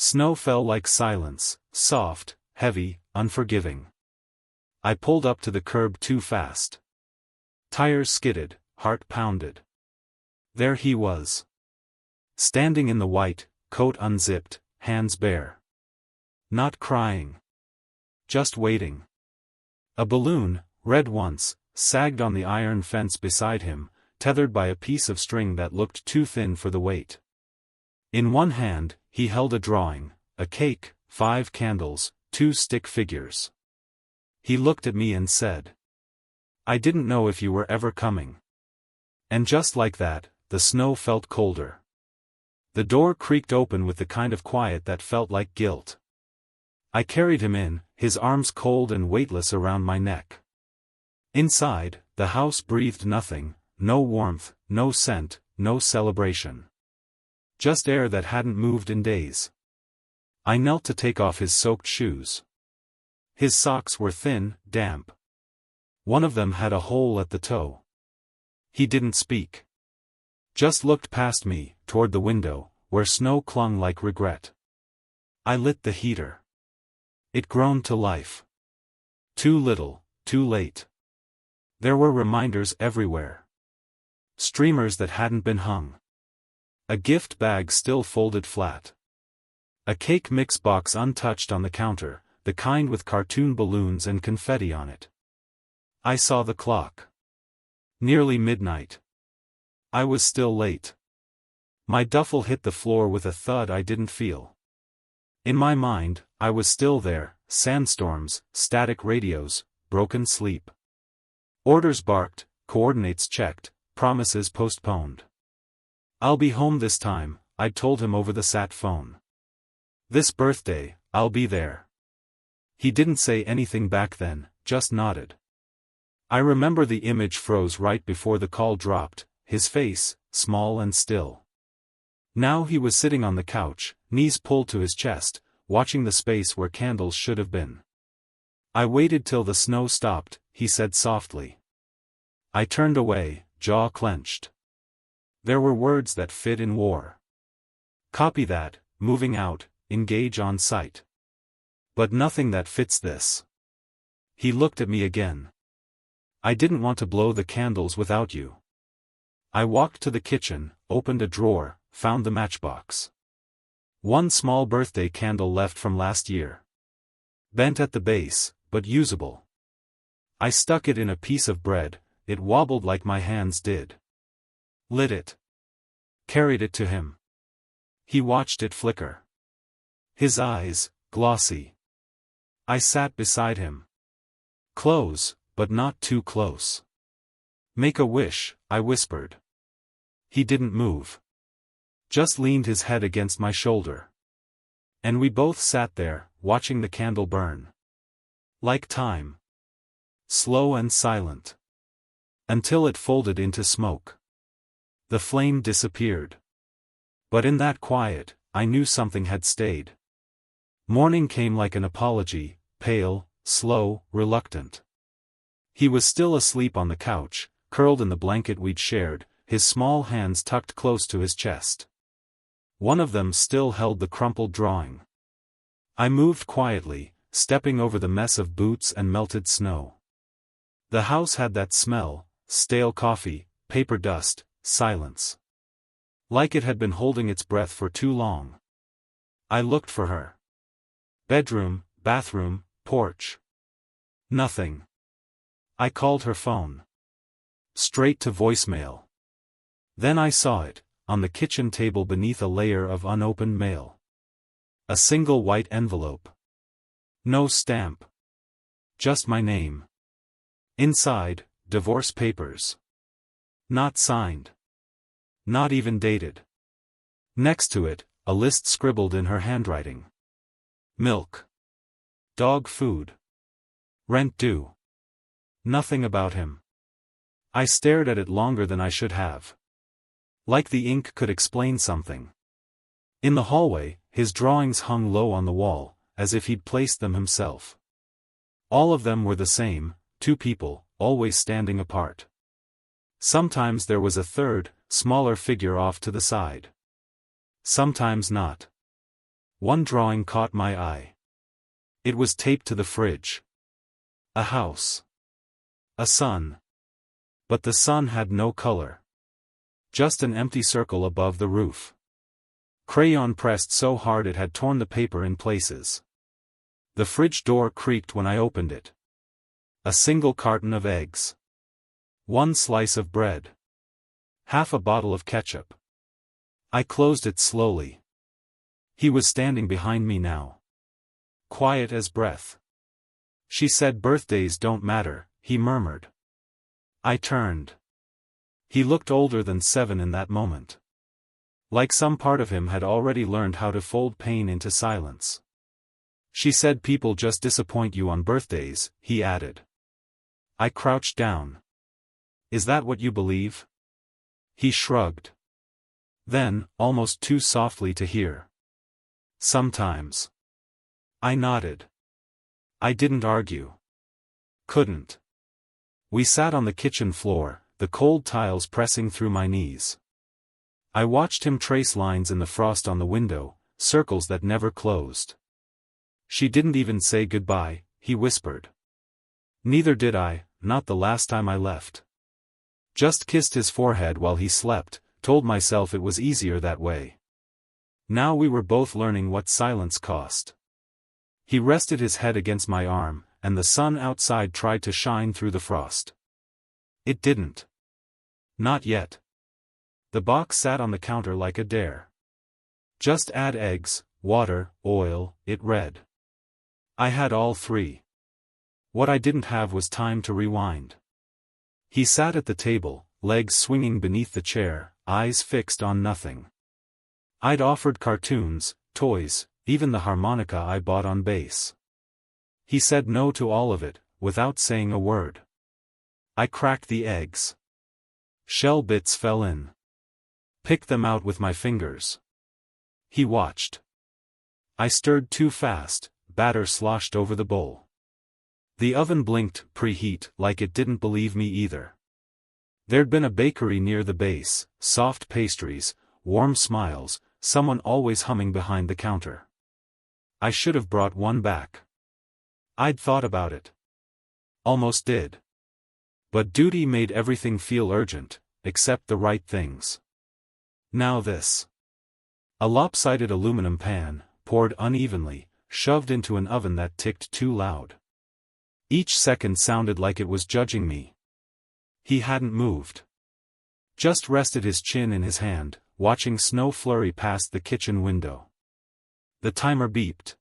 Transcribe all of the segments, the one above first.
Snow fell like silence, soft, heavy, unforgiving. I pulled up to the curb too fast. Tires skidded, heart pounded. There he was. Standing in the white, coat unzipped, hands bare. Not crying. Just waiting. A balloon, red once, sagged on the iron fence beside him, tethered by a piece of string that looked too thin for the weight. In one hand, he held a drawing, a cake, 5 candles, 2 stick figures. He looked at me and said, "I didn't know if you were ever coming." And just like that, the snow felt colder. The door creaked open with the kind of quiet that felt like guilt. I carried him in, his arms cold and weightless around my neck. Inside, the house breathed nothing, no warmth, no scent, no celebration. Just air that hadn't moved in days. I knelt to take off his soaked shoes. His socks were thin, damp. One of them had a hole at the toe. He didn't speak. Just looked past me, toward the window, where snow clung like regret. I lit the heater. It groaned to life. Too little, too late. There were reminders everywhere. Streamers that hadn't been hung. A gift bag still folded flat. A cake mix box untouched on the counter, the kind with cartoon balloons and confetti on it. I saw the clock. Nearly midnight. I was still late. My duffel hit the floor with a thud I didn't feel. In my mind, I was still there, sandstorms, static radios, broken sleep. Orders barked, coordinates checked, promises postponed. "I'll be home this time," I'd told him over the sat phone. "This birthday, I'll be there." He didn't say anything back then, just nodded. I remember the image froze right before the call dropped, his face, small and still. Now he was sitting on the couch, knees pulled to his chest, watching the space where candles should have been. "I waited till the snow stopped," he said softly. I turned away, jaw clenched. There were words that fit in war. Copy that, moving out, engage on site. But nothing that fits this. He looked at me again. "I didn't want to blow the candles without you." I walked to the kitchen, opened a drawer, found the matchbox. One small birthday candle left from last year. Bent at the base, but usable. I stuck it in a piece of bread, it wobbled like my hands did. Lit it. Carried it to him. He watched it flicker. His eyes, glossy. I sat beside him. "Close, but not too close." "Make a wish," I whispered. He didn't move. Just leaned his head against my shoulder. And we both sat there, watching the candle burn. Like time. Slow and silent. Until it folded into smoke. The flame disappeared. But in that quiet, I knew something had stayed. Morning came like an apology, pale, slow, reluctant. He was still asleep on the couch, curled in the blanket we'd shared, his small hands tucked close to his chest. One of them still held the crumpled drawing. I moved quietly, stepping over the mess of boots and melted snow. The house had that smell, stale coffee, paper dust, silence. Like it had been holding its breath for too long. I looked for her. Bedroom, bathroom, porch. Nothing. I called her phone. Straight to voicemail. Then I saw it, on the kitchen table beneath a layer of unopened mail. A single white envelope. No stamp. Just my name. Inside, divorce papers. Not signed. Not even dated. Next to it, a list scribbled in her handwriting. Milk. Dog food. Rent due. Nothing about him. I stared at it longer than I should have. Like the ink could explain something. In the hallway, his drawings hung low on the wall, as if he'd placed them himself. All of them were the same, 2 people, always standing apart. Sometimes there was a third, smaller figure off to the side. Sometimes not. One drawing caught my eye. It was taped to the fridge. A house. A sun. But the sun had no color. Just an empty circle above the roof. Crayon pressed so hard it had torn the paper in places. The fridge door creaked when I opened it. A single carton of eggs. One slice of bread. Half a bottle of ketchup. I closed it slowly. He was standing behind me now. Quiet as breath. She said birthdays don't matter, he murmured. I turned. He looked older than 7 in that moment. Like some part of him had already learned how to fold pain into silence. She said people just disappoint you on birthdays, he added. I crouched down. Is that what you believe? He shrugged. Then, almost too softly to hear. Sometimes. I nodded. I didn't argue. Couldn't. We sat on the kitchen floor, the cold tiles pressing through my knees. I watched him trace lines in the frost on the window, circles that never closed. She didn't even say goodbye, he whispered. Neither did I, not the last time I left. Just kissed his forehead while he slept, told myself it was easier that way. Now we were both learning what silence cost. He rested his head against my arm, and the sun outside tried to shine through the frost. It didn't. Not yet. The box sat on the counter like a dare. Just add eggs, water, oil, it read. I had all 3. What I didn't have was time to rewind. He sat at the table, legs swinging beneath the chair, eyes fixed on nothing. I'd offered cartoons, toys, even the harmonica I bought on base. He said no to all of it, without saying a word. I cracked the eggs. Shell bits fell in. Picked them out with my fingers. He watched. I stirred too fast, batter sloshed over the bowl. The oven blinked, preheat, like it didn't believe me either. There'd been a bakery near the base, soft pastries, warm smiles, someone always humming behind the counter. I should have brought one back. I'd thought about it. Almost did. But duty made everything feel urgent, except the right things. Now this. A lopsided aluminum pan, poured unevenly, shoved into an oven that ticked too loud. Each second sounded like it was judging me. He hadn't moved. Just rested his chin in his hand, watching snow flurry past the kitchen window. The timer beeped.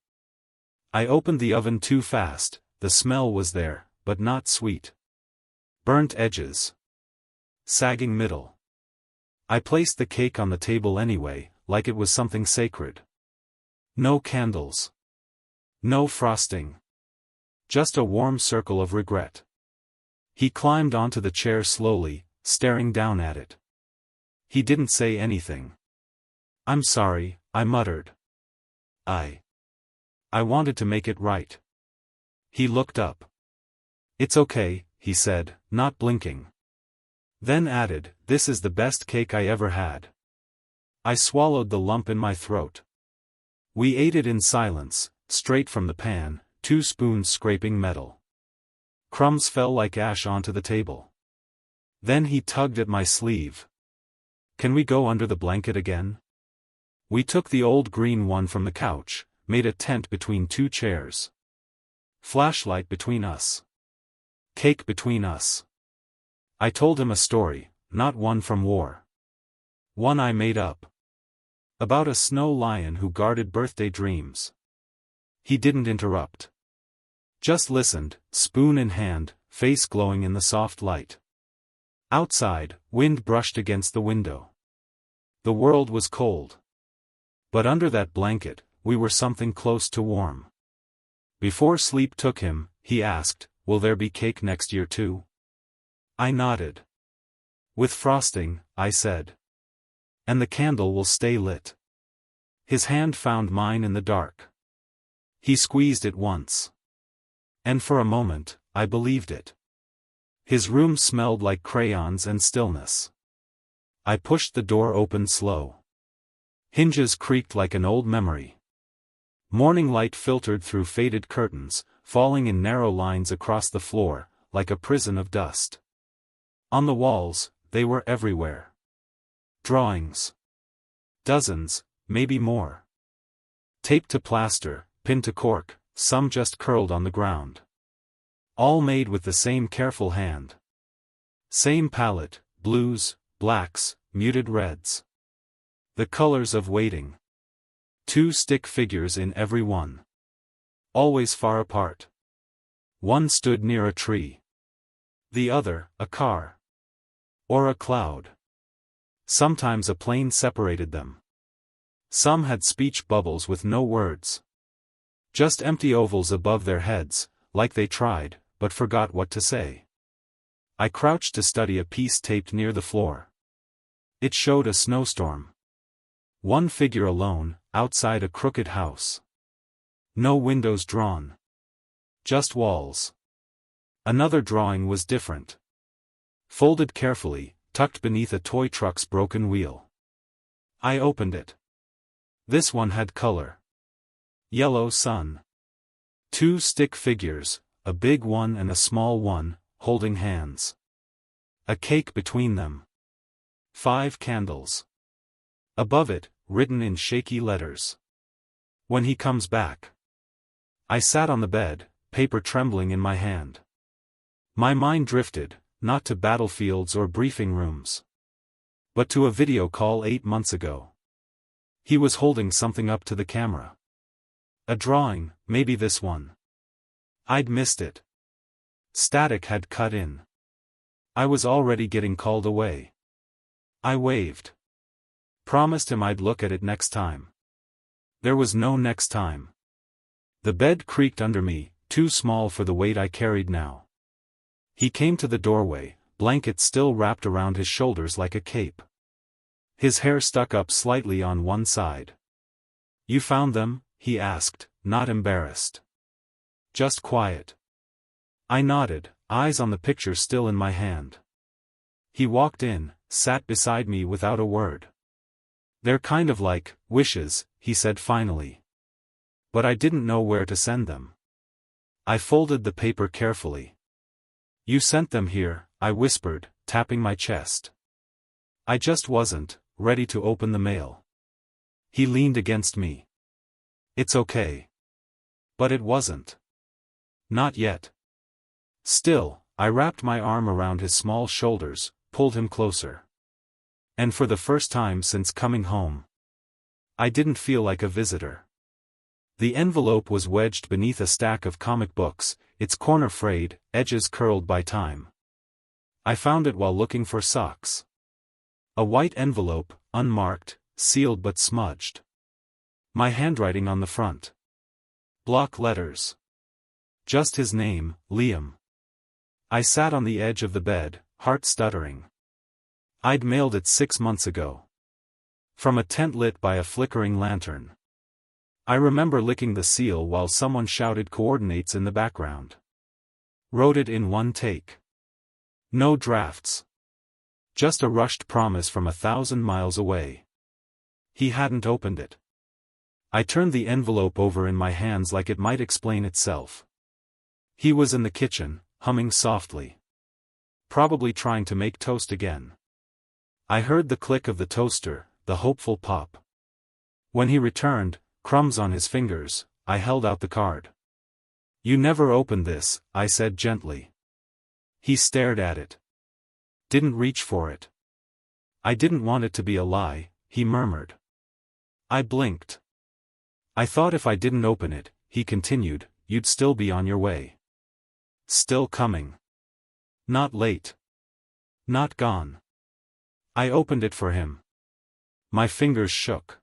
I opened the oven too fast, the smell was there, but not sweet. Burnt edges. Sagging middle. I placed the cake on the table anyway, like it was something sacred. No candles. No frosting. Just a warm circle of regret. He climbed onto the chair slowly, staring down at it. He didn't say anything. I'm sorry, I muttered. I wanted to make it right. He looked up. It's okay, he said, not blinking. Then added, this is the best cake I ever had. I swallowed the lump in my throat. We ate it in silence, straight from the pan, 2 spoons scraping metal. Crumbs fell like ash onto the table. Then he tugged at my sleeve. Can we go under the blanket again? We took the old green one from the couch, made a tent between 2 chairs. Flashlight between us. Cake between us. I told him a story, not one from war. One I made up. About a snow lion who guarded birthday dreams. He didn't interrupt. Just listened, spoon in hand, face glowing in the soft light. Outside, wind brushed against the window. The world was cold. But under that blanket, we were something close to warm. Before sleep took him, he asked, will there be cake next year too? I nodded. With frosting, I said. And the candle will stay lit. His hand found mine in the dark. He squeezed it once. And for a moment, I believed it. His room smelled like crayons and stillness. I pushed the door open slow. Hinges creaked like an old memory. Morning light filtered through faded curtains, falling in narrow lines across the floor, like a prison of dust. On the walls, they were everywhere. Drawings. Dozens, maybe more. Taped to plaster, pinned to cork, some just curled on the ground. All made with the same careful hand. Same palette, blues, blacks, muted reds. The colors of waiting. 2 stick figures in every one. Always far apart. One stood near a tree. The other, a car. Or a cloud. Sometimes a plane separated them. Some had speech bubbles with no words. Just empty ovals above their heads, like they tried, but forgot what to say. I crouched to study a piece taped near the floor. It showed a snowstorm. One figure alone, outside a crooked house. No windows drawn. Just walls. Another drawing was different. Folded carefully, tucked beneath a toy truck's broken wheel. I opened it. This one had color. Yellow sun. 2 stick figures, a big one and a small one, holding hands. A cake between them. 5 candles. Above it, written in shaky letters. When he comes back. I sat on the bed, paper trembling in my hand. My mind drifted, not to battlefields or briefing rooms, but to a video call 8 months ago. He was holding something up to the camera. A drawing, maybe this one. I'd missed it. Static had cut in. I was already getting called away. I waved. Promised him I'd look at it next time. There was no next time. The bed creaked under me, too small for the weight I carried now. He came to the doorway, blanket still wrapped around his shoulders like a cape. His hair stuck up slightly on one side. "You found them?" he asked, not embarrassed. Just quiet. I nodded, eyes on the picture still in my hand. He walked in, sat beside me without a word. "They're kind of like wishes," he said finally. But I didn't know where to send them. I folded the paper carefully. "You sent them here," I whispered, tapping my chest. I just wasn't ready to open the mail. He leaned against me. "It's okay." But it wasn't. Not yet. Still, I wrapped my arm around his small shoulders, pulled him closer. And for the first time since coming home, I didn't feel like a visitor. The envelope was wedged beneath a stack of comic books, its corner frayed, edges curled by time. I found it while looking for socks. A white envelope, unmarked, sealed but smudged. My handwriting on the front. Block letters. Just his name, Liam. I sat on the edge of the bed, heart stuttering. I'd mailed it 6 months ago. From a tent lit by a flickering lantern. I remember licking the seal while someone shouted coordinates in the background. Wrote it in one take. No drafts. Just a rushed promise from 1,000 miles away. He hadn't opened it. I turned the envelope over in my hands like it might explain itself. He was in the kitchen, humming softly. Probably trying to make toast again. I heard the click of the toaster, the hopeful pop. When he returned, crumbs on his fingers, I held out the card. "You never opened this," I said gently. He stared at it. Didn't reach for it. "I didn't want it to be a lie," he murmured. I blinked. "I thought if I didn't open it," he continued, "you'd still be on your way. Still coming. Not late. Not gone." I opened it for him. My fingers shook.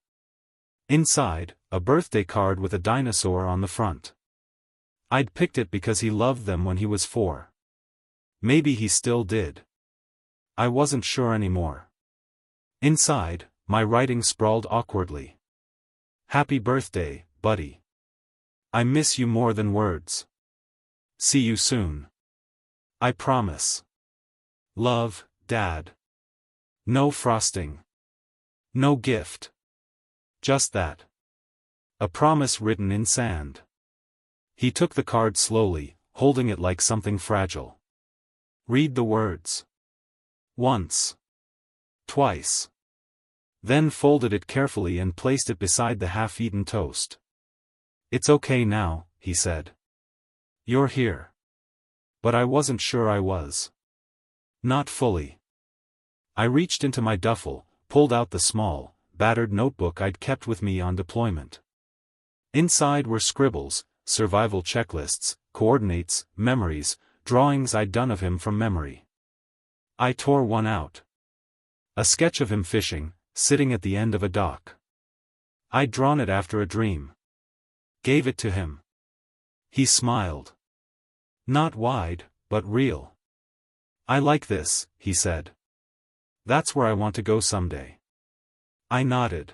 Inside, a birthday card with a dinosaur on the front. I'd picked it because he loved them when he was 4. Maybe he still did. I wasn't sure anymore. Inside, my writing sprawled awkwardly. "Happy birthday, buddy. I miss you more than words. See you soon. I promise. Love, Dad." No frosting. No gift. Just that. A promise written in sand. He took the card slowly, holding it like something fragile. Read the words. Once. Twice. Then folded it carefully and placed it beside the half-eaten toast. It's okay now, he said. You're here. But I wasn't sure I was. Not fully. I reached into my duffel, pulled out the small, battered notebook I'd kept with me on deployment. Inside were scribbles, survival checklists, coordinates, memories, drawings I'd done of him from memory. I tore one out. A sketch of him fishing, sitting at the end of a dock. I'd drawn it after a dream. Gave it to him. He smiled. Not wide, but real. I like this, he said. That's where I want to go someday. I nodded.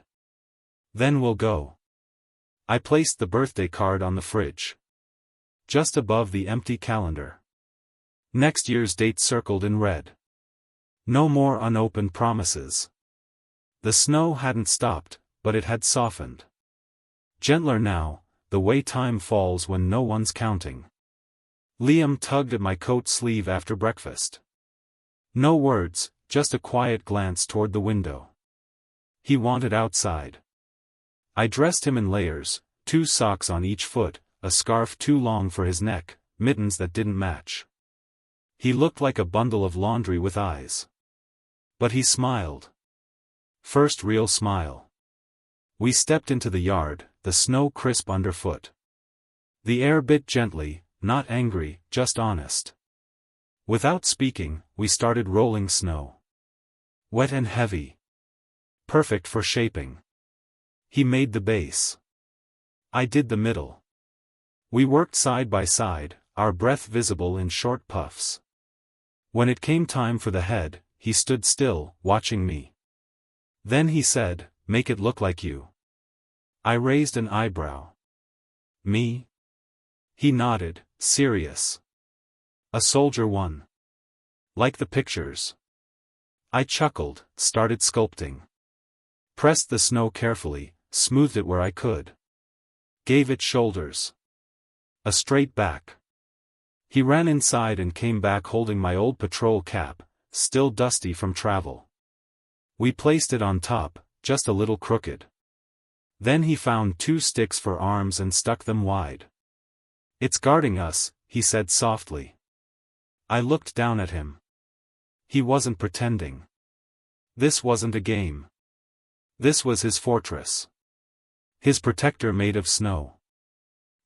Then we'll go. I placed the birthday card on the fridge. Just above the empty calendar. Next year's date circled in red. No more unopened promises. The snow hadn't stopped, but it had softened. Gentler now, the way time falls when no one's counting. Liam tugged at my coat sleeve after breakfast. No words, just a quiet glance toward the window. He wanted outside. I dressed him in layers, 2 socks on each foot, a scarf too long for his neck, mittens that didn't match. He looked like a bundle of laundry with eyes. But he smiled. First real smile. We stepped into the yard, the snow crisp underfoot. The air bit gently, not angry, just honest. Without speaking, we started rolling snow. Wet and heavy. Perfect for shaping. He made the base. I did the middle. We worked side by side, our breath visible in short puffs. When it came time for the head, he stood still, watching me. Then he said, "Make it look like you." I raised an eyebrow. Me? He nodded, serious. A soldier one. Like the pictures. I chuckled, started sculpting. Pressed the snow carefully, smoothed it where I could. Gave it shoulders. A straight back. He ran inside and came back holding my old patrol cap, still dusty from travel. We placed it on top, just a little crooked. Then he found 2 sticks for arms and stuck them wide. "It's guarding us," he said softly. I looked down at him. He wasn't pretending. This wasn't a game. This was his fortress. His protector made of snow.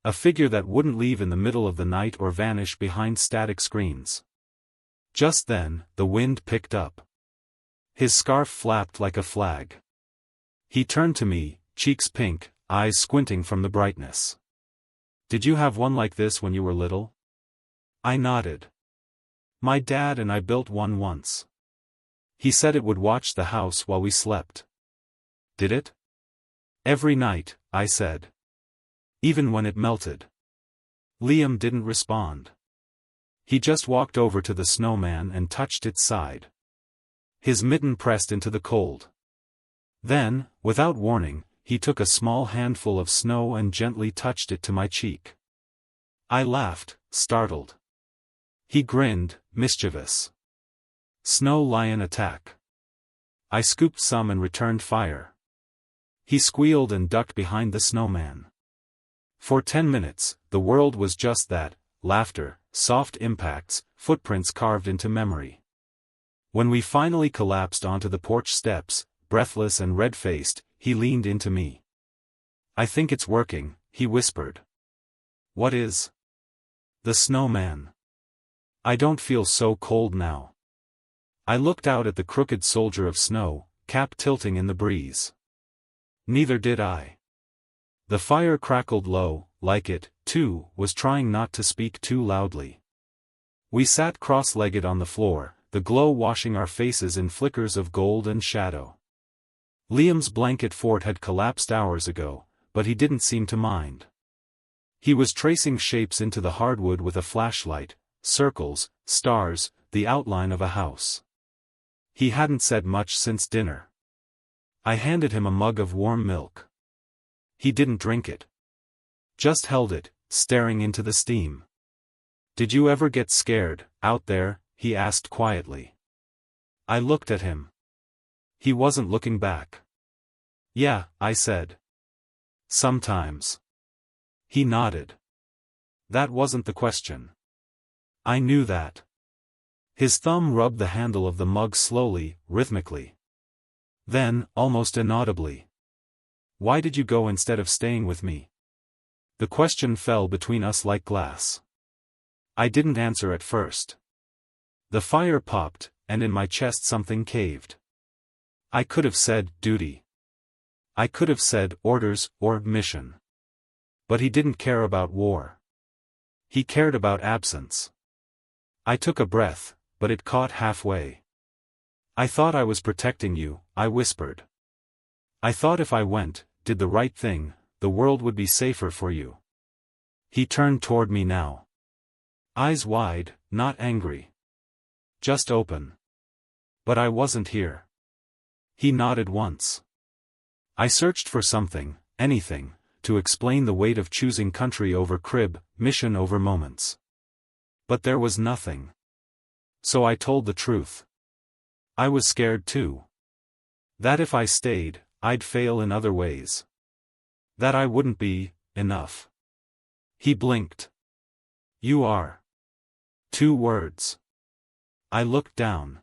A figure that wouldn't leave in the middle of the night or vanish behind static screens. Just then, the wind picked up. His scarf flapped like a flag. He turned to me, cheeks pink, eyes squinting from the brightness. "Did you have one like this when you were little?" I nodded. "My dad and I built one once. He said it would watch the house while we slept." "Did it?" "Every night," I said. "Even when it melted." Liam didn't respond. He just walked over to the snowman and touched its side. His mitten pressed into the cold. Then, without warning, he took a small handful of snow and gently touched it to my cheek. I laughed, startled. He grinned, mischievous. "Snow lion attack." I scooped some and returned fire. He squealed and ducked behind the snowman. For 10 minutes, the world was just that, laughter, soft impacts, footprints carved into memory. When we finally collapsed onto the porch steps, breathless and red-faced, he leaned into me. "I think it's working," he whispered. "What is?" "The snowman. I don't feel so cold now." I looked out at the crooked soldier of snow, cap tilting in the breeze. Neither did I. The fire crackled low, like it, too, was trying not to speak too loudly. We sat cross-legged on the floor, the glow washing our faces in flickers of gold and shadow. Liam's blanket fort had collapsed hours ago, but he didn't seem to mind. He was tracing shapes into the hardwood with a flashlight, circles, stars, the outline of a house. He hadn't said much since dinner. I handed him a mug of warm milk. He didn't drink it. Just held it, staring into the steam. "Did you ever get scared, out there?" he asked quietly. I looked at him. He wasn't looking back. "Yeah," I said. "Sometimes." He nodded. That wasn't the question. I knew that. His thumb rubbed the handle of the mug slowly, rhythmically. Then, almost inaudibly. "Why did you go instead of staying with me?" The question fell between us like glass. I didn't answer at first. The fire popped, and in my chest something caved. I could have said, duty. I could have said, orders, or mission. But he didn't care about war. He cared about absence. I took a breath, but it caught halfway. "I thought I was protecting you," I whispered. "I thought if I went, did the right thing, the world would be safer for you." He turned toward me now. Eyes wide, not angry. Just open. "But I wasn't here." He nodded once. I searched for something, anything, to explain the weight of choosing country over crib, mission over moments. But there was nothing. So I told the truth. I was scared too. That if I stayed, I'd fail in other ways. That I wouldn't be enough. He blinked. "You are." 2 words. I looked down.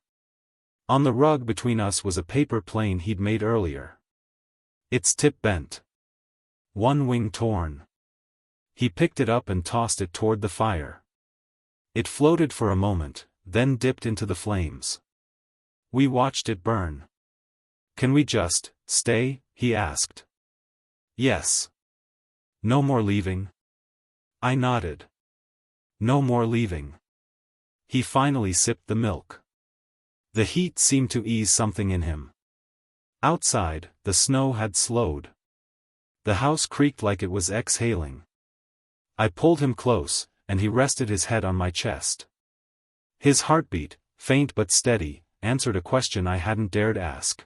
On the rug between us was a paper plane he'd made earlier. Its tip bent. One wing torn. He picked it up and tossed it toward the fire. It floated for a moment, then dipped into the flames. We watched it burn. "Can we just stay?" he asked. "Yes." "No more leaving?" I nodded. "No more leaving." He finally sipped the milk. The heat seemed to ease something in him. Outside, the snow had slowed. The house creaked like it was exhaling. I pulled him close, and he rested his head on my chest. His heartbeat, faint but steady, answered a question I hadn't dared ask.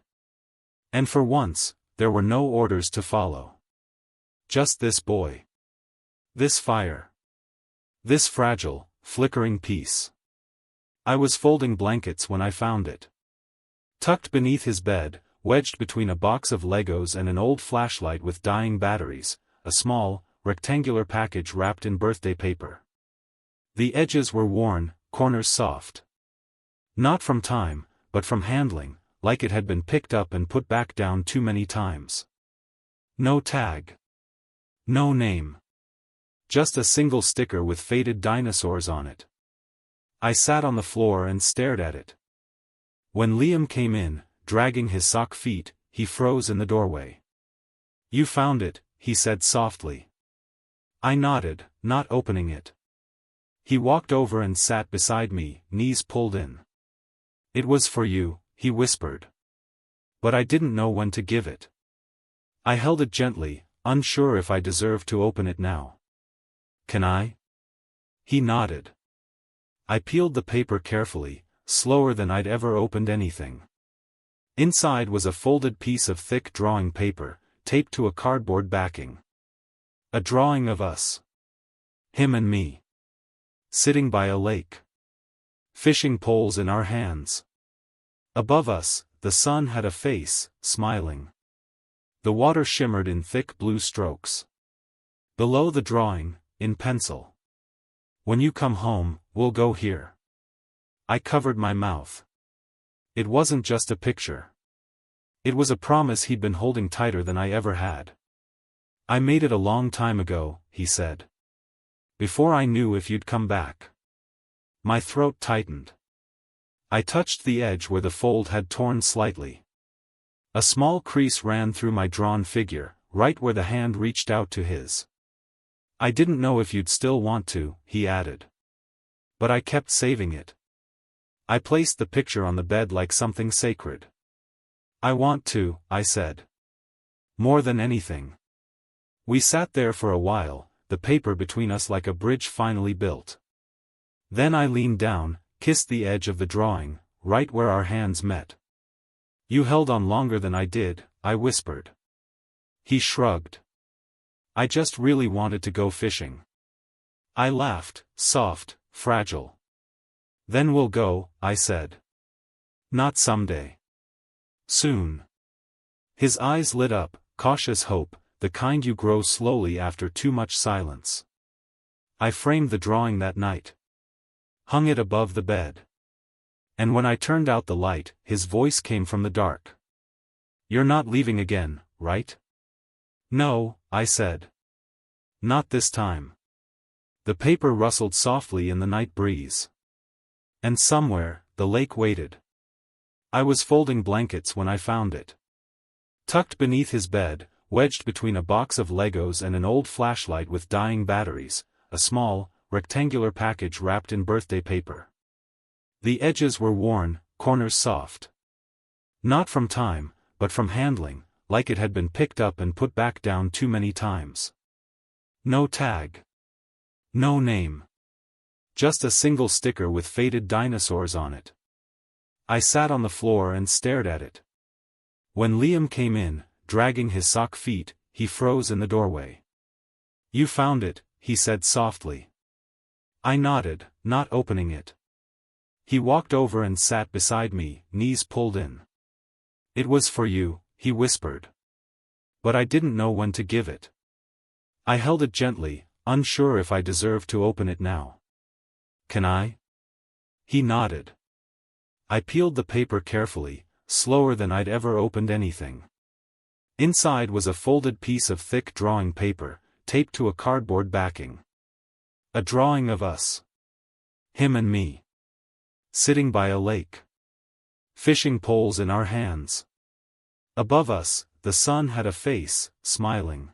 And for once, there were no orders to follow. Just this boy. This fire. This fragile, flickering piece. I was folding blankets when I found it. Tucked beneath his bed, wedged between a box of Legos and an old flashlight with dying batteries, a small, rectangular package wrapped in birthday paper. The edges were worn, corners soft. Not from time, but from handling, like it had been picked up and put back down too many times. No tag. No name. Just a single sticker with faded dinosaurs on it. I sat on the floor and stared at it. When Liam came in, dragging his sock feet, he froze in the doorway. "You found it," he said softly. I nodded, not opening it. He walked over and sat beside me, knees pulled in. "It was for you," he whispered. But I didn't know when to give it. I held it gently, unsure if I deserved to open it now. "Can I?" He nodded. I peeled the paper carefully, slower than I'd ever opened anything. Inside was a folded piece of thick drawing paper, taped to a cardboard backing. A drawing of us. Him and me. Sitting by a lake. Fishing poles in our hands. Above us, the sun had a face, smiling. The water shimmered in thick blue strokes. Below the drawing, in pencil. "When you come home, we'll go here." I covered my mouth. It wasn't just a picture. It was a promise he'd been holding tighter than I ever had. "I made it a long time ago," he said. "Before I knew if you'd come back." My throat tightened. I touched the edge where the fold had torn slightly. A small crease ran through my drawn figure, right where the hand reached out to his. "I didn't know if you'd still want to," he added. But I kept saving it. I placed the picture on the bed like something sacred. "I want to," I said. "More than anything." We sat there for a while, the paper between us like a bridge finally built. Then I leaned down, kissed the edge of the drawing, right where our hands met. "You held on longer than I did," I whispered. He shrugged. I just really wanted to go fishing. I laughed, soft, fragile. Then we'll go, I said. Not someday. Soon. His eyes lit up, cautious hope, the kind you grow slowly after too much silence. I framed the drawing that night. Hung it above the bed. And when I turned out the light, his voice came from the dark. You're not leaving again, right? No, I said. Not this time. The paper rustled softly in the night breeze. And somewhere, the lake waited. I was folding blankets when I found it. Tucked beneath his bed, wedged between a box of Legos and an old flashlight with dying batteries, a small, rectangular package wrapped in birthday paper. The edges were worn, corners soft. Not from time, but from handling, like it had been picked up and put back down too many times. No tag. No name. Just a single sticker with faded dinosaurs on it. I sat on the floor and stared at it. When Liam came in, dragging his sock feet, he froze in the doorway. You found it, he said softly. I nodded, not opening it. He walked over and sat beside me, knees pulled in. It was for you, he whispered. But I didn't know when to give it. I held it gently, unsure if I deserved to open it now. Can I? He nodded. I peeled the paper carefully, slower than I'd ever opened anything. Inside was a folded piece of thick drawing paper, taped to a cardboard backing. A drawing of us. Him and me. Sitting by a lake. Fishing poles in our hands. Above us, the sun had a face, smiling.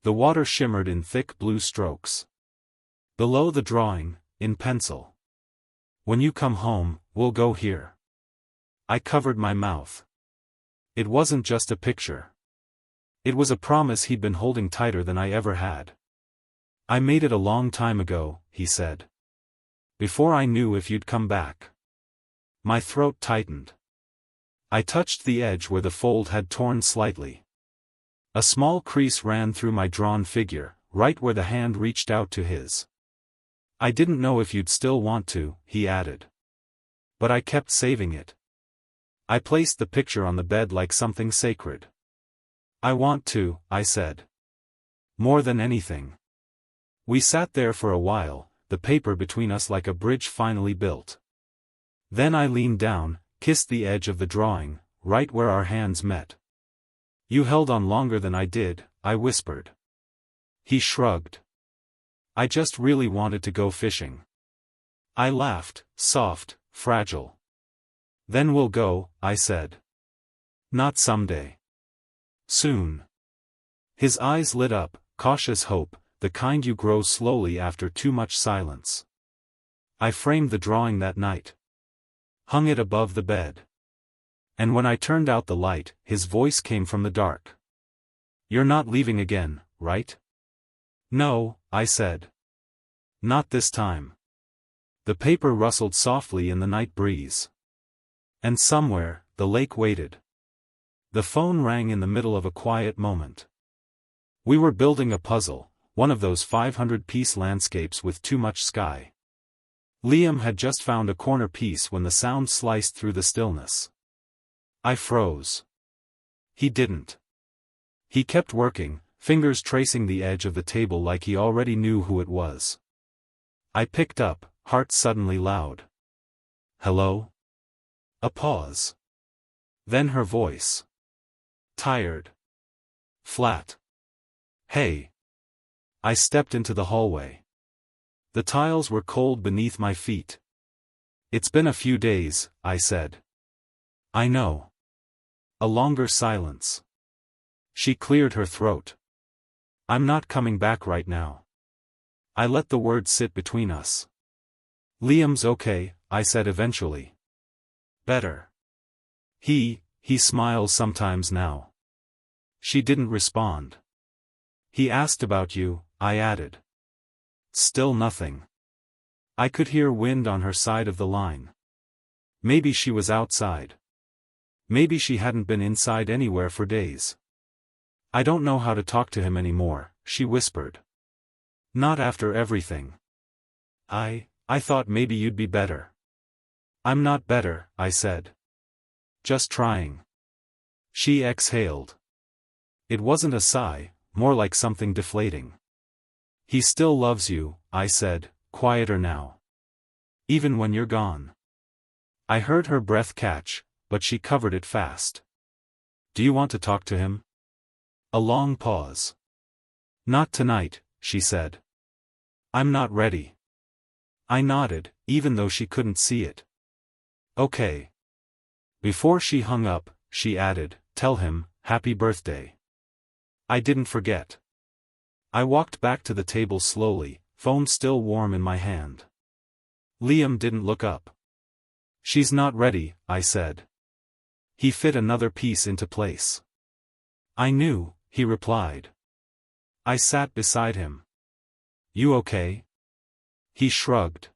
The water shimmered in thick blue strokes. Below the drawing, in pencil. When you come home, we'll go here. I covered my mouth. It wasn't just a picture. It was a promise he'd been holding tighter than I ever had. I made it a long time ago, he said. Before I knew if you'd come back. My throat tightened. I touched the edge where the fold had torn slightly. A small crease ran through my drawn figure, right where the hand reached out to his. I didn't know if you'd still want to, he added. But I kept saving it. I placed the picture on the bed like something sacred. I want to, I said. More than anything. We sat there for a while, the paper between us like a bridge finally built. Then I leaned down, kissed the edge of the drawing, right where our hands met. You held on longer than I did, I whispered. He shrugged. I just really wanted to go fishing. I laughed, soft, fragile. Then we'll go, I said. Not someday. Soon. His eyes lit up, cautious hope, the kind you grow slowly after too much silence. I framed the drawing that night. Hung it above the bed. And when I turned out the light, his voice came from the dark. You're not leaving again, right? No, I said. Not this time. The paper rustled softly in the night breeze. And somewhere, the lake waited. The phone rang in the middle of a quiet moment. We were building a puzzle, one of those 500-piece landscapes with too much sky. Liam had just found a corner piece when the sound sliced through the stillness. I froze. He didn't. He kept working, fingers tracing the edge of the table like he already knew who it was. I picked up, heart suddenly loud. Hello? A pause. Then her voice. Tired. Flat. Hey. I stepped into the hallway. The tiles were cold beneath my feet. It's been a few days, I said. I know. A longer silence. She cleared her throat. I'm not coming back right now. I let the words sit between us. Liam's okay, I said eventually. Better. He smiles sometimes now. She didn't respond. He asked about you, I added. Still nothing. I could hear wind on her side of the line. Maybe she was outside. Maybe she hadn't been inside anywhere for days. I don't know how to talk to him anymore, she whispered. Not after everything. I thought maybe you'd be better. I'm not better, I said. Just trying. She exhaled. It wasn't a sigh, more like something deflating. He still loves you, I said, quieter now. Even when you're gone. I heard her breath catch, but she covered it fast. Do you want to talk to him? A long pause. Not tonight, she said. I'm not ready. I nodded, even though she couldn't see it. Okay. Before she hung up, she added, tell him, happy birthday. I didn't forget. I walked back to the table slowly, phone still warm in my hand. Liam didn't look up. She's not ready, I said. He fit another piece into place. I knew, he replied. I sat beside him. You okay? He shrugged.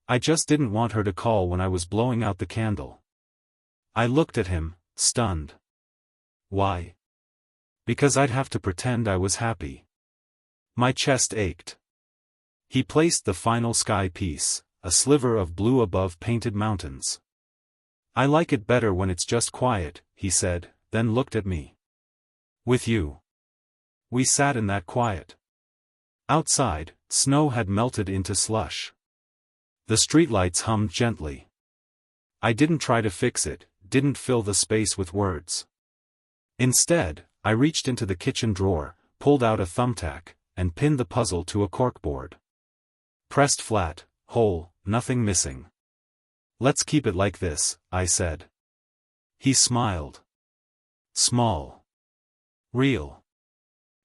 I just didn't want her to call when I was blowing out the candle. I looked at him, stunned. Why? Because I'd have to pretend I was happy. My chest ached. He placed the final sky piece, a sliver of blue above painted mountains. I like it better when it's just quiet, he said, then looked at me. With you. We sat in that quiet. Outside, snow had melted into slush. The streetlights hummed gently. I didn't try to fix it, didn't fill the space with words. Instead, I reached into the kitchen drawer, pulled out a thumbtack, and pinned the puzzle to a corkboard. Pressed flat, whole, nothing missing. Let's keep it like this, I said. He smiled. Small. Real.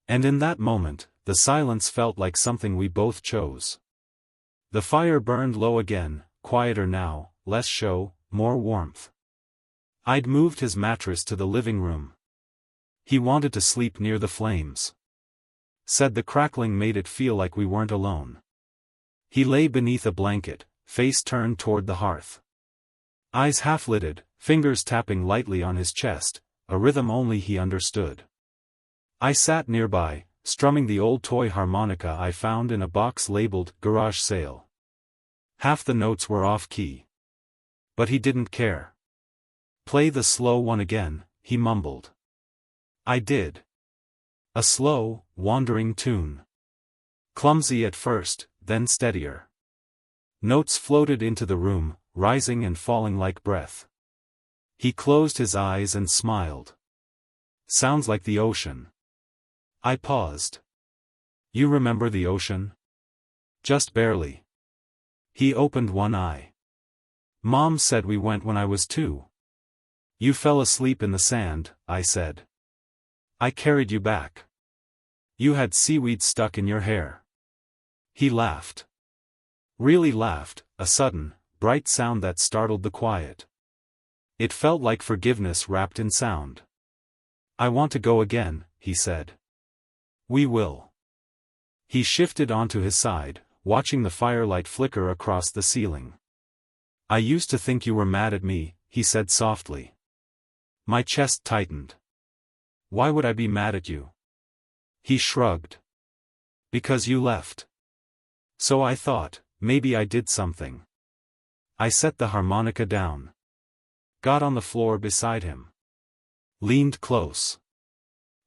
And in that moment, the silence felt like something we both chose. The fire burned low again, quieter now, less show, more warmth. I'd moved his mattress to the living room. He wanted to sleep near the flames. Said the crackling made it feel like we weren't alone. He lay beneath a blanket, face turned toward the hearth. Eyes half-lidded, fingers tapping lightly on his chest, a rhythm only he understood. I sat nearby, strumming the old toy harmonica I found in a box labeled garage sale. Half the notes were off-key. But he didn't care. Play the slow one again, he mumbled. I did. A slow, wandering tune. Clumsy at first, then steadier. Notes floated into the room, rising and falling like breath. He closed his eyes and smiled. Sounds like the ocean. I paused. You remember the ocean? Just barely. He opened one eye. Mom said we went when I was 2. You fell asleep in the sand, I said. I carried you back. You had seaweed stuck in your hair. He laughed. Really laughed, a sudden, bright sound that startled the quiet. It felt like forgiveness wrapped in sound. I want to go again, he said. We will. He shifted onto his side, watching the firelight flicker across the ceiling. I used to think you were mad at me, he said softly. My chest tightened. Why would I be mad at you? He shrugged. Because you left. So I thought, maybe I did something. I set the harmonica down. Got on the floor beside him. Leaned close.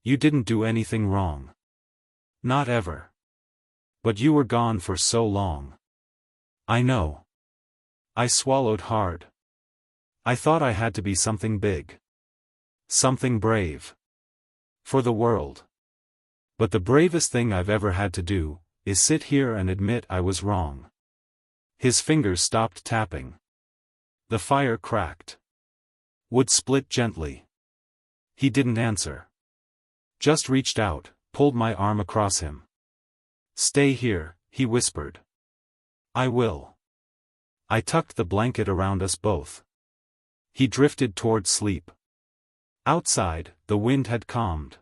You didn't do anything wrong. Not ever. But you were gone for so long. I know. I swallowed hard. I thought I had to be something big. Something brave. For the world. But the bravest thing I've ever had to do, is sit here and admit I was wrong. His fingers stopped tapping. The fire cracked. Wood split gently. He didn't answer. Just reached out, pulled my arm across him. Stay here, he whispered. I will. I tucked the blanket around us both. He drifted toward sleep. Outside, the wind had calmed.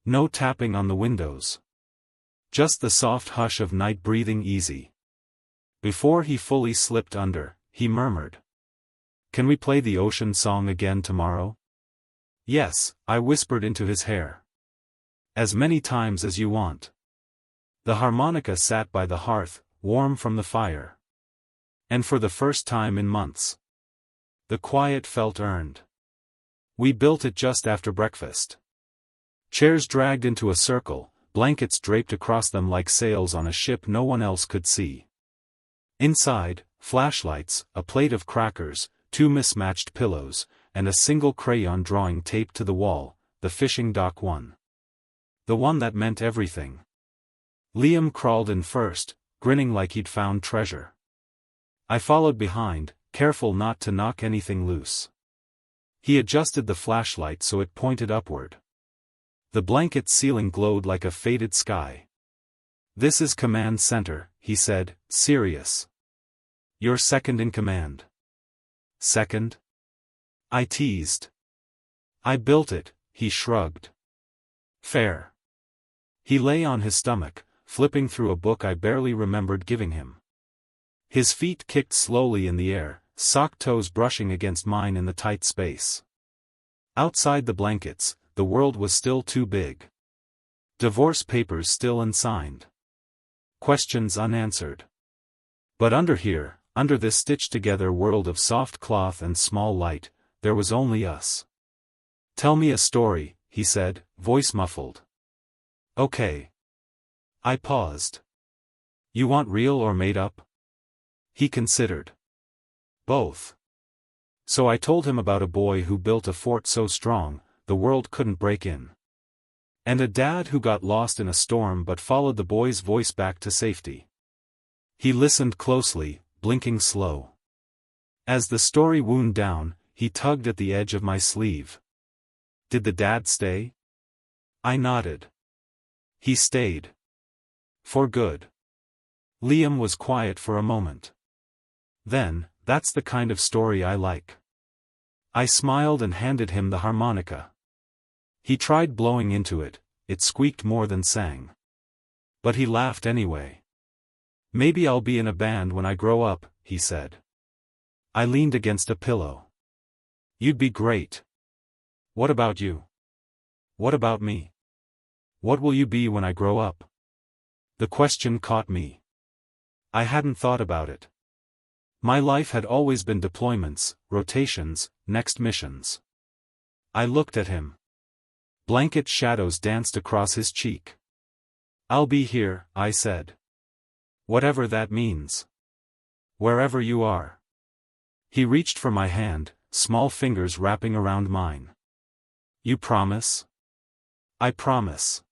No tapping on the windows. Just the soft hush of night breathing easy. Before he fully slipped under, he murmured. Can we play the ocean song again tomorrow? Yes, I whispered into his hair. As many times as you want. The harmonica sat by the hearth, warm from the fire. And for the first time in months, the quiet felt earned. We built it just after breakfast. Chairs dragged into a circle, blankets draped across them like sails on a ship no one else could see. Inside, flashlights, a plate of crackers, 2 mismatched pillows, and a single crayon drawing taped to the wall, the fishing dock one. The one that meant everything. Liam crawled in first, grinning like he'd found treasure. I followed behind, careful not to knock anything loose. He adjusted the flashlight so it pointed upward. The blanket ceiling glowed like a faded sky. "This is command center," he said, serious. "You're second in command." "Second?" I teased. "I built it," he shrugged. "Fair." He lay on his stomach, flipping through a book I barely remembered giving him. His feet kicked slowly in the air, socked toes brushing against mine in the tight space. Outside the blankets, the world was still too big. Divorce papers still unsigned. Questions unanswered. But under here, under this stitched-together world of soft cloth and small light, there was only us. "Tell me a story," he said, voice muffled. "Okay." I paused. "You want real or made up?" He considered. "Both." So I told him about a boy who built a fort so strong, the world couldn't break in. And a dad who got lost in a storm but followed the boy's voice back to safety. He listened closely, blinking slow. As the story wound down, he tugged at the edge of my sleeve. "Did the dad stay?" I nodded. "He stayed. For good." Liam was quiet for a moment. "Then, that's the kind of story I like." I smiled and handed him the harmonica. He tried blowing into it, it squeaked more than sang. But he laughed anyway. "Maybe I'll be in a band when I grow up," he said. I leaned against a pillow. "You'd be great." "What about you?" "What about me? What will you be when I grow up?" The question caught me. I hadn't thought about it. My life had always been deployments, rotations, next missions. I looked at him. Blanket shadows danced across his cheek. "I'll be here," I said. "Whatever that means. Wherever you are." He reached for my hand, small fingers wrapping around mine. "You promise?" "I promise."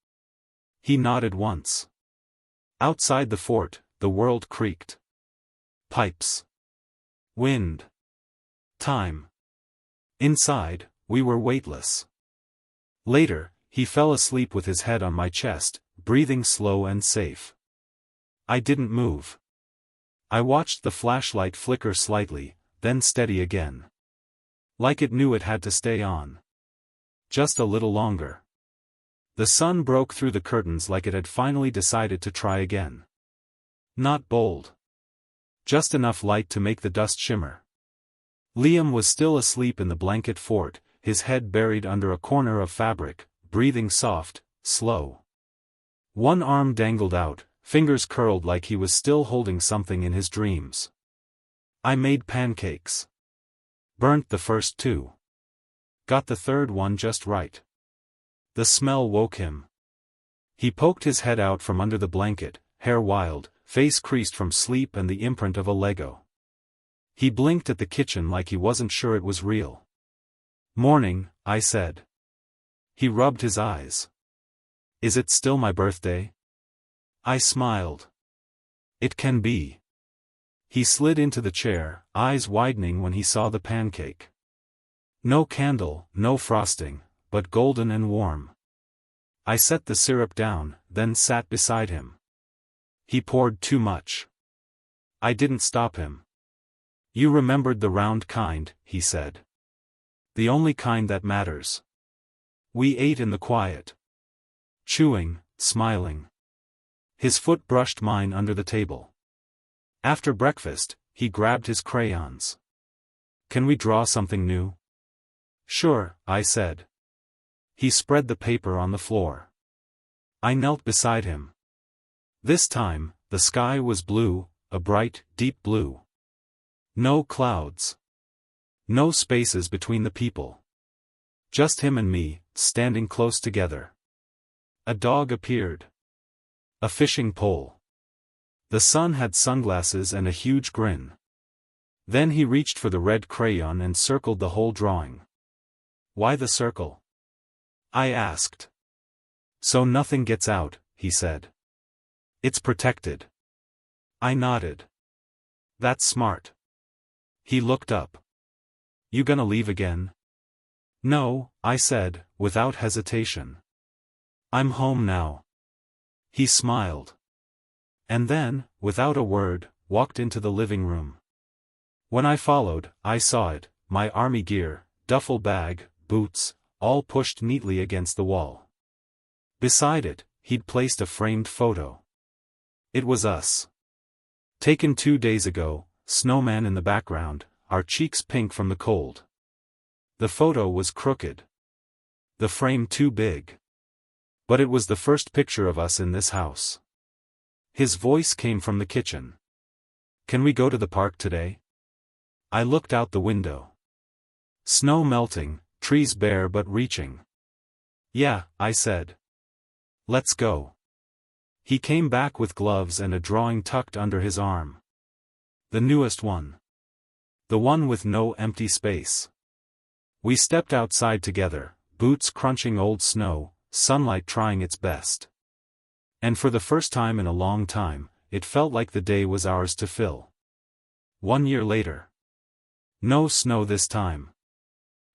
He nodded once. Outside the fort, the world creaked. Pipes. Wind. Time. Inside, we were weightless. Later, he fell asleep with his head on my chest, breathing slow and safe. I didn't move. I watched the flashlight flicker slightly, then steady again. Like it knew it had to stay on. Just a little longer. The sun broke through the curtains like it had finally decided to try again. Not bold. Just enough light to make the dust shimmer. Liam was still asleep in the blanket fort, his head buried under a corner of fabric, breathing soft, slow. One arm dangled out, fingers curled like he was still holding something in his dreams. I made pancakes. Burnt the first 2. Got the third one just right. The smell woke him. He poked his head out from under the blanket, hair wild, face creased from sleep and the imprint of a Lego. He blinked at the kitchen like he wasn't sure it was real. "Morning," I said. He rubbed his eyes. "Is it still my birthday?" I smiled. "It can be." He slid into the chair, eyes widening when he saw the pancake. No candle, no frosting, but golden and warm. I set the syrup down, then sat beside him. He poured too much. I didn't stop him. "You remembered the round kind," he said. "The only kind that matters." We ate in the quiet. Chewing, smiling. His foot brushed mine under the table. After breakfast, he grabbed his crayons. "Can we draw something new?" "Sure," I said. He spread the paper on the floor. I knelt beside him. This time, the sky was blue, a bright, deep blue. No clouds. No spaces between the people. Just him and me, standing close together. A dog appeared. A fishing pole. The sun had sunglasses and a huge grin. Then he reached for the red crayon and circled the whole drawing. Why the circle? I asked. So nothing gets out, he said. It's protected. I nodded. That's smart. He looked up. You gonna leave again? No, I said, without hesitation. I'm home now. He smiled. And then, without a word, walked into the living room. When I followed, I saw it, my army gear, duffel bag, boots, all pushed neatly against the wall. Beside it, he'd placed a framed photo. It was us. Taken 2 days ago, snowman in the background, our cheeks pink from the cold. The photo was crooked. The frame too big. But it was the first picture of us in this house. His voice came from the kitchen. Can we go to the park today? I looked out the window. Snow melting, trees bare but reaching. Yeah, I said. Let's go. He came back with gloves and a drawing tucked under his arm. The newest one. The one with no empty space. We stepped outside together, boots crunching old snow, sunlight trying its best. And for the first time in a long time, it felt like the day was ours to fill. 1 year later. No snow this time.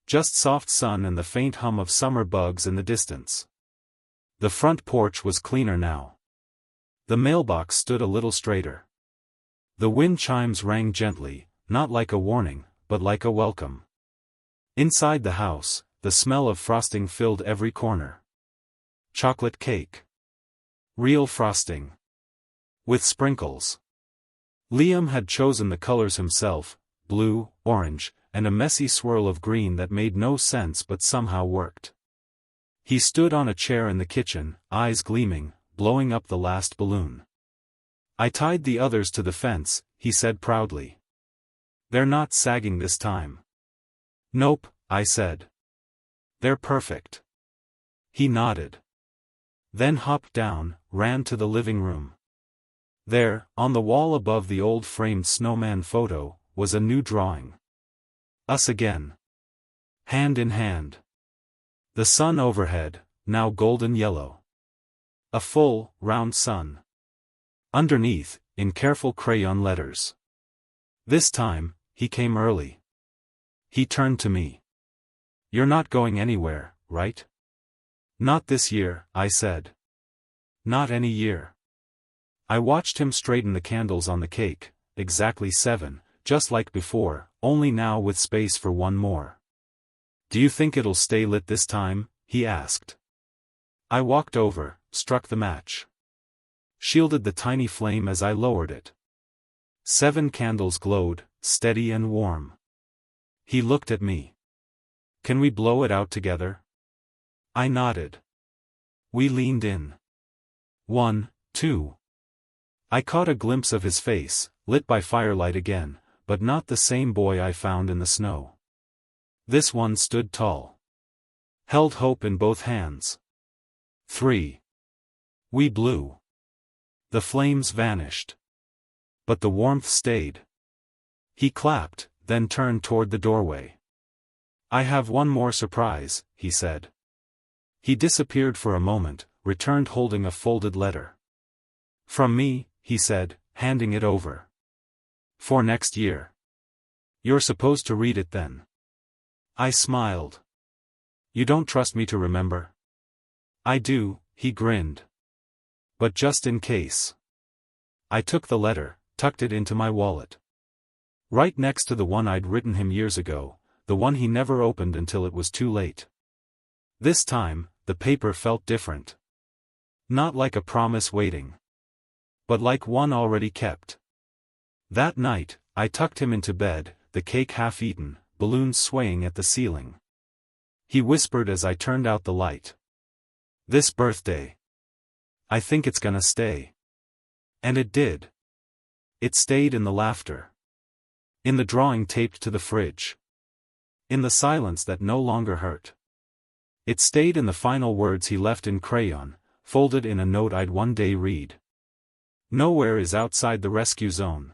Just soft sun and the faint hum of summer bugs in the distance. The front porch was cleaner now. The mailbox stood a little straighter. The wind chimes rang gently, not like a warning, but like a welcome. Inside the house, the smell of frosting filled every corner. Chocolate cake. Real frosting. With sprinkles. Liam had chosen the colors himself, blue, orange, and a messy swirl of green that made no sense but somehow worked. He stood on a chair in the kitchen, eyes gleaming, blowing up the last balloon. I tied the others to the fence, he said proudly. They're not sagging this time. Nope, I said. They're perfect. He nodded. Then hopped down, ran to the living room. There, on the wall above the old framed snowman photo, was a new drawing. Us again. Hand in hand. The sun overhead, now golden yellow. A full, round sun. Underneath, in careful crayon letters. This time, he came early. He turned to me. You're not going anywhere, right? Not this year, I said. Not any year. I watched him straighten the candles on the cake, exactly 7, just like before, only now with space for one more. Do you think it'll stay lit this time? He asked. I walked over, struck the match. Shielded the tiny flame as I lowered it. 7 candles glowed, steady and warm. He looked at me. Can we blow it out together? I nodded. We leaned in. 1, 2. I caught a glimpse of his face, lit by firelight again, but not the same boy I found in the snow. This one stood tall. Held hope in both hands. 3. We blew. The flames vanished. But the warmth stayed. He clapped, then turned toward the doorway. I have one more surprise, he said. He disappeared for a moment, returned holding a folded letter. From me, he said, handing it over. For next year. You're supposed to read it then. I smiled. You don't trust me to remember? I do, he grinned. But just in case. I took the letter, tucked it into my wallet. Right next to the one I'd written him years ago, the one he never opened until it was too late. This time, the paper felt different. Not like a promise waiting. But like one already kept. That night, I tucked him into bed, the cake half eaten, balloons swaying at the ceiling. He whispered as I turned out the light. This birthday. I think it's gonna stay. And it did. It stayed in the laughter. In the drawing taped to the fridge. In the silence that no longer hurt. It stayed in the final words he left in crayon, folded in a note I'd one day read. Nowhere is outside the rescue zone.